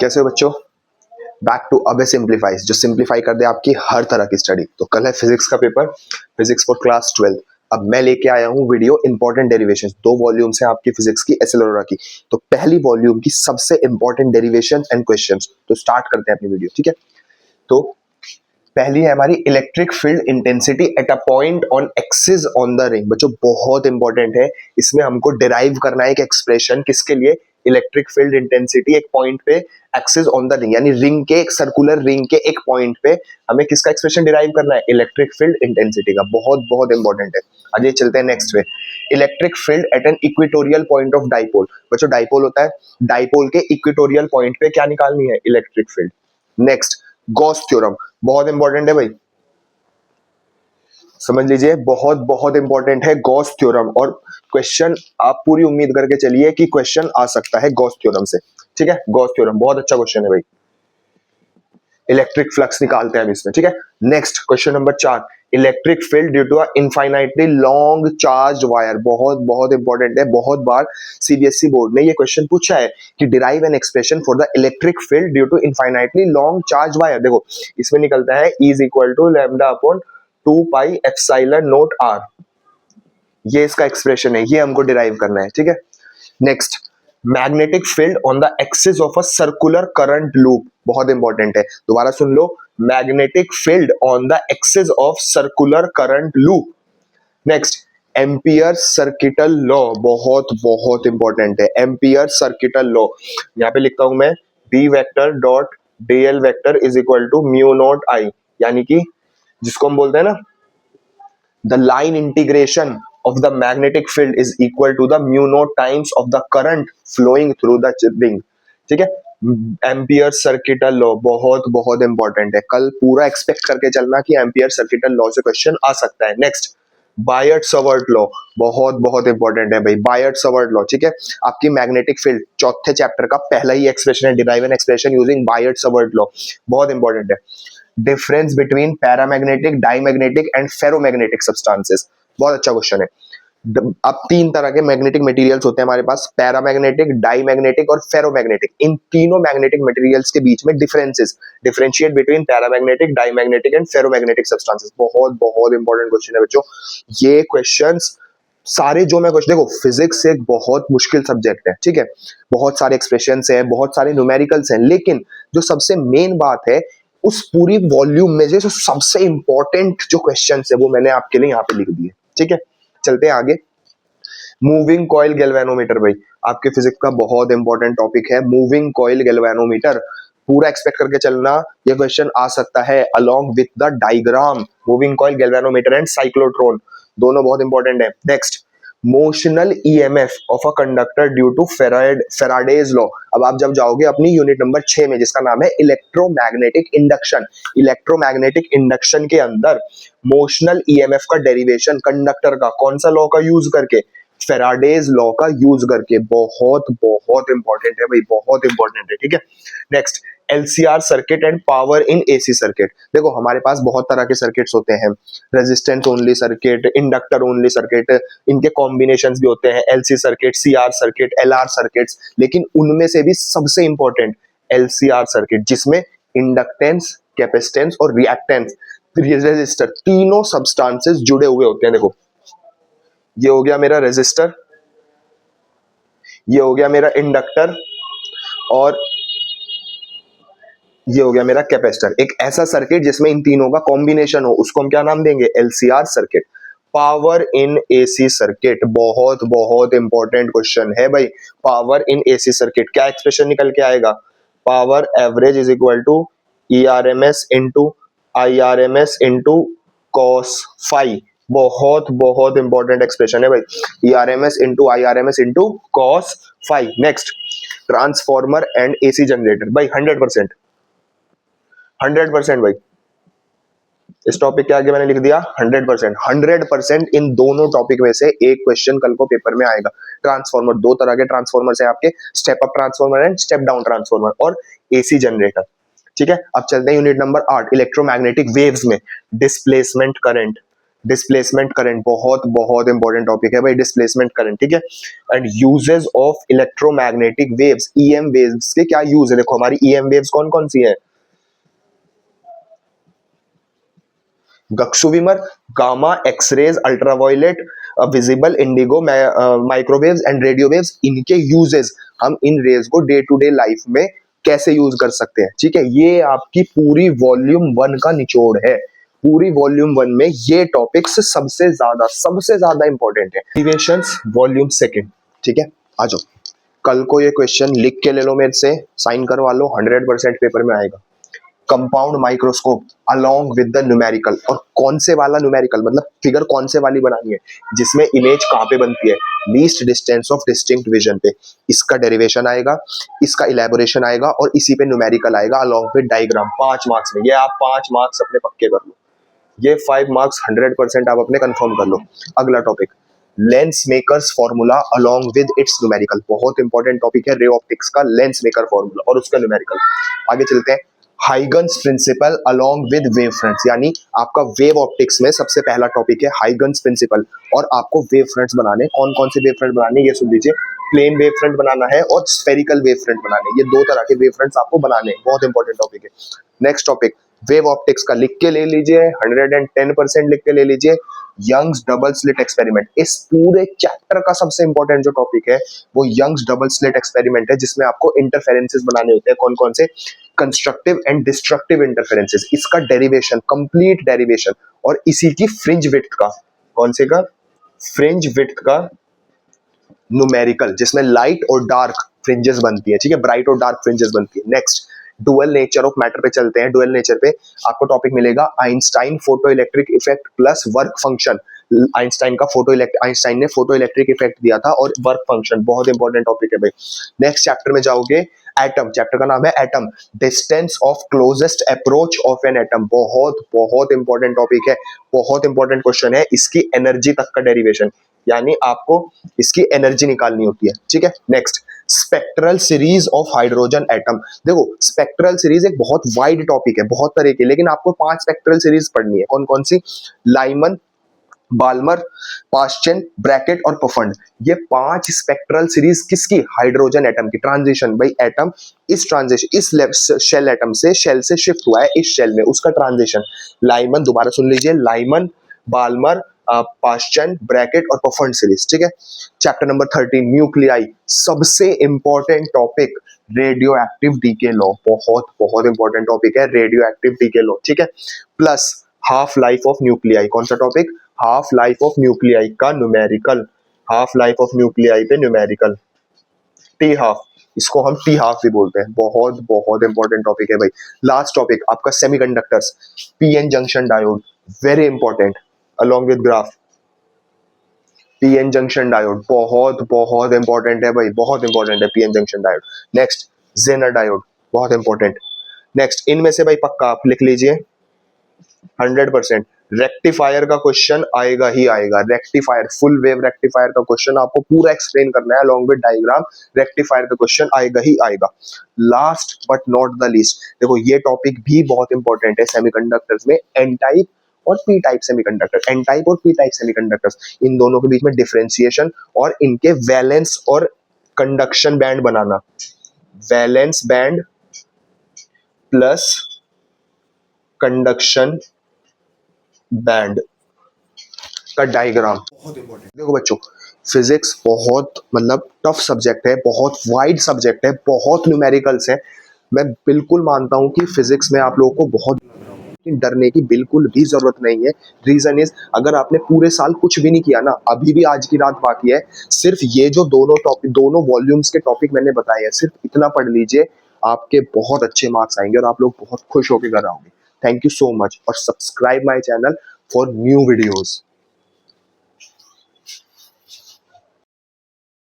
कैसे हो बच्चों? बैक टू अबे सिंप्लीफाइज, जो सिंप्लीफाई कर दे आपकी हर तरह की स्टडी। तो कल है फिजिक्स का पेपर, फिजिक्स फॉर क्लास 12। अब मैं लेके आया हूँ वीडियो इंपॉर्टेंट डेरिवेशन। 2 वॉल्यूम्स हैं आपकी फिजिक्स की एसिलोरा की। तो पहली वॉल्यूम की सबसे इंपॉर्टेंट डेरिवेशन एंड क्वेश्चंस। तो स्टार्ट करते हैं अपनी वीडियो, ठीक है? तो पहली है हमारी electric field intensity at a point on axis on the ring. बच्चों बहुत इंपॉर्टेंट है, इसमें हमको डिराइव करना है एक एक्सप्रेशन। किसके लिए? इलेक्ट्रिक फील्ड इंटेंसिटी एक पॉइंट पे एक्सिस ऑन द रिंग, यानी रिंग के, एक सर्कुलर रिंग के एक पॉइंट पे हमें किसका एक्सप्रेशन डिराइव करना है? इलेक्ट्रिक फील्ड इंटेंसिटी का। बहुत बहुत इंपॉर्टेंट है। आगे चलते हैं नेक्स्ट पे। Electric field at an equatorial point of dipole. बच्चों डाइपोल होता है, डाइपोल के इक्वेटोरियल पॉइंट पे क्या निकालनी है? Electric field. Next, Gauss theorem, बहुत इंपॉर्टेंट है भाई, समझ लीजिए, बहुत बहुत इंपॉर्टेंट है गॉस थ्योरम। और क्वेश्चन आप पूरी उम्मीद करके चलिए कि क्वेश्चन आ सकता है गॉस थ्योरम से, ठीक है? गॉस थ्योरम बहुत अच्छा क्वेश्चन है भाई। इलेक्ट्रिक फ्लक्स निकालते हैं हम इसमें, ठीक है? Next question number 4, electric field due to a infinitely long charge wire. बहुत बहुत इंपॉर्टेंट है, बहुत बार सीबीएसई बोर्ड ने ये क्वेश्चन पूछा है कि derive an expression for the electric field due to infinitely long charge wire. देखो इसमें निकलता है E is equal to lambda upon 2 pi epsilon naught R। ये इसका एक्सप्रेशन है, ये हमको डिराइव करना है, ठीक है? Next, magnetic field on the axis of a circular current loop. बहुत इंपॉर्टेंट है, दोबारा सुन लो। Magnetic field on the axis of circular current loop. Next, Ampere circuital law, बहुत बहुत इंपॉर्टेंट है। एम्पियर सर्किटल लॉ यहां पे लिखता हूं मैं, B vector dot DL vector is equal to mu naught I, यानी कि जिसको हम बोलते हैं ना, the line integration of the magnetic field is equal to the mu naught times of the current flowing through the ring, ठीक है? Ampere circuital law बहुत बहुत इंपॉर्टेंट है, कल पूरा एक्सपेक्ट करके चलना कि एम्पियर सर्किटल लॉ से क्वेश्चन आ सकता है। नेक्स्ट, बायट सवर्ट लॉ, बहुत बहुत इंपॉर्टेंट है भाई, बायट सवर्ट लॉ, ठीक है? आपकी मैग्नेटिक फील्ड चौथे चैप्टर का पहला ही एक्सप्रेशन है, derive an expression using Biot Savart law, बहुत इंपॉर्टेंट है। Difference between paramagnetic, diamagnetic and ferromagnetic substances, बहुत अच्छा क्वेश्चन है। अब 3 तरह के मैग्नेटिक मटेरियल्स होते हैं हमारे पास, पैरामैग्नेटिक, डाईमैग्नेटिक और फेरोमैग्नेटिक। इन तीनों मैग्नेटिक मटेरियल्स के बीच में differences, differentiate between paramagnetic, diamagnetic and ferromagnetic substances. बहुत बहुत इंपॉर्टेंट क्वेश्चन है बच्चों। ये क्वेश्चंस सारे जो मैं क्वेश्चन, देखो फिजिक्स एक बहुत मुश्किल सब्जेक्ट है, ठीक है? बहुत सारे एक्सप्रेशंस हैं, बहुत सारे न्यूमेरिकल्स हैं, लेकिन जो सबसे मेन बात है, उस पूरी वॉल्यूम में जो सबसे इंपॉर्टेंट जो क्वेश्चंस है वो मैंने आपके लिए यहाँ पे लिख दिए, ठीक है? चलते हैं आगे। मूविंग कॉइल गैल्वेनोमीटर, भाई आपके फिजिक्स का बहुत इंपॉर्टेंट टॉपिक है मूविंग कॉइल गैल्वेनोमीटर। पूरा एक्सपेक्ट करके चलना, ये क्वेश्चन आ सकता है along with the diagram. Moving coil galvanometer and cyclotron दोनों बहुत इंपॉर्टेंट है। Next, motional EMF of a conductor due to Faraday's law. अब आप जब जाओगे अपनी यूनिट नंबर 6 में, जिसका नाम है इलेक्ट्रोमैग्नेटिक इंडक्शन, इलेक्ट्रोमैग्नेटिक इंडक्शन के अंदर मोशनल ईएमएफ का डेरिवेशन कंडक्टर का कौन सा लॉ का यूज करके? फेराडेज लॉ का यूज करके। बहुत बहुत इंपॉर्टेंट है भाई, बहुत इंपॉर्टेंट है, ठीक है? Next, LCR circuit and power in AC circuit. देखो हमारे पास बहुत तरह के सर्किट्स होते हैं, resistance only circuit, inductor only circuit, इनके कॉम्बिनेशंस भी होते हैं, LC circuit, CR circuit, LR circuits. लेकिन उनमें से भी सबसे इंपॉर्टेंट एलसीआर सर्किट, जिसमें इंडक्टेंस, कैपेसिटेंस और रिएक्टेंस, रेजिस्टर, तीनों सब्सटेंसेस जुड़े हुए होते हैं। देखो ये हो गया मेरा रेजिस्टर, ये हो गया मेरा इंडक्टर, और ये हो गया मेरा कैपेसिटर। एक ऐसा सर्किट जिसमें इन तीनों का कॉम्बिनेशन हो, उसको हम क्या नाम देंगे? LCR circuit. Power in AC circuit, बहुत बहुत इंपॉर्टेंट क्वेश्चन है भाई। पावर इन एसी सर्किट क्या एक्सप्रेशन निकल के आएगा? Power average is equal to ERMS into IRMS into cos phi. बहुत बहुत इंपॉर्टेंट एक्सप्रेशन है भाई, ERMS into IRMS into cos phi. Next, transformer and AC generator, भाई 100%, 100% भाई। इस टॉपिक के आगे मैंने लिख दिया 100%, 100% इन दोनों टॉपिक में से एक क्वेश्चन कल को पेपर में आएगा। ट्रांसफॉर्मर, 2 तरह के ट्रांसफॉर्मर्स हैं आपके, step up transformer and step down transformer, और एसी जनरेटर, ठीक है? अब चलते हैं यूनिट नंबर 8, इलेक्ट्रोमैग्नेटिक वेव्स में डिस्प्लेसमेंट करंट। डिस्प्लेसमेंट करंट बहुत बहुत इंपॉर्टेंट टॉपिक है भाई, डिस्प्लेसमेंट करंट, ठीक है। And uses of electromagnetic waves, EM waves के क्या यूज है, देखो हमारी ईएम वेव्स कौन कौन सी है, गक्सुविमर, gamma, X rays, ultraviolet, visible, indigo, microwaves and radio waves, इनके यूजेस, हम इन रेज को डे टू डे लाइफ में कैसे यूज कर सकते हैं, ठीक है। ये आपकी पूरी वॉल्यूम 1 का निचोड़ है, पूरी वॉल्यूम 1 में ये टॉपिक्स सबसे ज्यादा इंपॉर्टेंट है। डेरिवेशंस वॉल्यूम 2, ठीक है। आ जाओ, कल को ये क्वेश्चन लिख के ले लो मेरे से, साइन करवा लो, 100% पेपर में आएगा। Compound microscope along with the numerical, और कौन से वाला न्यूमेरिकल, मतलब फिगर कौन से वाली बनानी है, जिसमें इमेज कहाँ पे बनती है, least distance of distinct vision पे, इसका डेरिवेशन आएगा, इसका इलेबोरेशन आएगा, और इसी पे न्यूमेरिकल आएगा अलोंग विद डायग्राम, 5 मार्क्स में। ये आप 5 मार्क्स अपने पक्के कर लो, ये 5 मार्क्स 100% आप अपने कंफर्म कर लो। अगला topic, lens makers formula along with its numerical, बहुत इंपॉर्टेंट टॉपिक है रे ऑप्टिक्स का लेंस मेकर फॉर्मूला और उसका न्यूमेरिकल। आगे चलते हैं, Huygens principle along with wave fronts, यानी आपका वेव ऑप्टिक्स में सबसे पहला टॉपिक है हाइगन्स प्रिंसिपल, और आपको वेव फ्रंट्स बनाने, कौन कौन से वेव फ्रंट बनाने, ये सुन लीजिए, प्लेन वेव फ्रंट बनाना है और स्फेरिकल वेव फ्रंट बनाने, ये 2 तरह के वेव फ्रंट्स आपको बनाने हैं, बहुत इंपॉर्टेंट टॉपिक है। नेक्स्ट टॉपिक, वेव ऑप्टिक्स का लिख के ले लीजिए, 110% लिख के ले लीजिए, यंग्स डबल स्लिट एक्सपेरिमेंट, इस पूरे चैप्टर का सबसे इंपॉर्टेंट जो टॉपिक है वो यंग्स डबल स्लिट एक्सपेरिमेंट है, जिसमें आपको इंटरफेरेंसेस बनाने होते हैं, कौन कौन से, कंस्ट्रक्टिव एंड डिस्ट्रक्टिव इंटरफेरेंसेस, इसका डेरिवेशन, कंप्लीट डेरिवेशन, और इसी की फ्रिंज विड्थ का, कौन से का, फ्रिंज विड्थ का न्यूमेरिकल, जिसमें लाइट और डार्क फ्रिंजेस बनती है, ठीक है, ब्राइट और डार्क फ्रिंजेस बनती है। Next, dual nature of matter पे चलते हैं। डुअल नेचर पे आपको टॉपिक मिलेगा Einstein photo electric effect plus work function, Einstein ने फोटो इलेक्ट्रिक इफेक्ट दिया था, और वर्क फंक्शन, बहुत इंपॉर्टेंट टॉपिक है भाई। नेक्स्ट चैप्टर में जाओगे, एटम, चैप्टर का नाम है atom, distance of closest approach of an atom, बहुत बहुत इंपॉर्टेंट टॉपिक है, बहुत इंपॉर्टेंट क्वेश्चन है, इसकी एनर्जी तक का डेरिवेशन, यानी आपको इसकी एनर्जी निकालनी होती है, ठीक है। Next, spectral series of hydrogen atom, देखो स्पेक्ट्रल सीरीज एक बहुत वाइड टॉपिक है, बहुत तरह की, लेकिन आपको 5 स्पेक्ट्रल सीरीज पढ़नी है, कौन कौन सी, लाइमन, बाल्मर, पास्चन, ब्रैकेट और पफंड, ये 5 स्पेक्ट्रल सीरीज किसकी, हाइड्रोजन एटम की। ट्रांजिशन, भाई एटम इस ट्रांजिशन, इस शेल एटम से, शेल से शिफ्ट हुआ है इस शेल में, उसका ट्रांजिशन, लाइमन, दोबारा सुन लीजिए, लाइमन, बाल्मर, पास्चन, ब्रैकेट और पफंड सीरीज, ठीक है। चैप्टर नंबर 13, न्यूक्लियाई, सबसे important topic, radio active decay law, बहुत बहुत इंपॉर्टेंट टॉपिक है रेडियो एक्टिव डीके लॉ, ठीक है। Plus half life of nuclei, कौन सा topic, half life of nuclei का numerical, half life of nuclei पे न्यूमेरिकल, टी हाफ, इसको हम टी हाफ भी बोलते हैं, बहुत बहुत इंपॉर्टेंट टॉपिक है भाई। लास्ट टॉपिक आपका semiconductors, PN junction diode, very important, along with graph, PN junction diode बहुत बहुत इंपॉर्टेंट है भाई, बहुत इंपॉर्टेंट है PN junction diode. Next, Zener diode, बहुत इंपॉर्टेंट। नेक्स्ट, इनमें से भाई पक्का आप लिख लीजिए 100%, रेक्टिफायर का क्वेश्चन आएगा ही आएगा, रेक्टिफायर, फुल वेव रेक्टिफायर का क्वेश्चन आपको पूरा एक्सप्लेन करना है अलोंग विद डायग्राम, रेक्टिफायर का क्वेश्चन आएगा ही आएगा। Last but not the least, देखो ये टॉपिक भी बहुत इंपॉर्टेंट है सेमीकंडक्टर्स में, एन टाइप और P type semiconductor, N type और पी टाइप सेमीकंडक्टर्स, इन दोनों के बीच में डिफरेंशिएशन और इनके वैलेंस और कंडक्शन बैंड बनाना, valence band plus conduction band का डायग्राम, बहुत इंपॉर्टेंट। देखो बच्चों, फिजिक्स बहुत मतलब टफ सब्जेक्ट है, बहुत वाइड सब्जेक्ट है, बहुत न्यूमेरिकल्स है, मैं बिल्कुल मानता हूं कि फिजिक्स में आप लोगों को बहुत डरने की बिल्कुल भी जरूरत नहीं है। रीजन इज, अगर आपने पूरे साल कुछ भी नहीं किया ना, अभी भी आज की रात बाकी है, सिर्फ ये जो दोनों टॉपिक, दोनों वॉल्यूम्स के टॉपिक मैंने बताए हैं, सिर्फ इतना पढ़ लीजिए, आपके बहुत अच्छे मार्क्स आएंगे और आप लोग बहुत खुश होकर घर आओगे। थैंक यू सो मच, और subscribe my channel for new videos.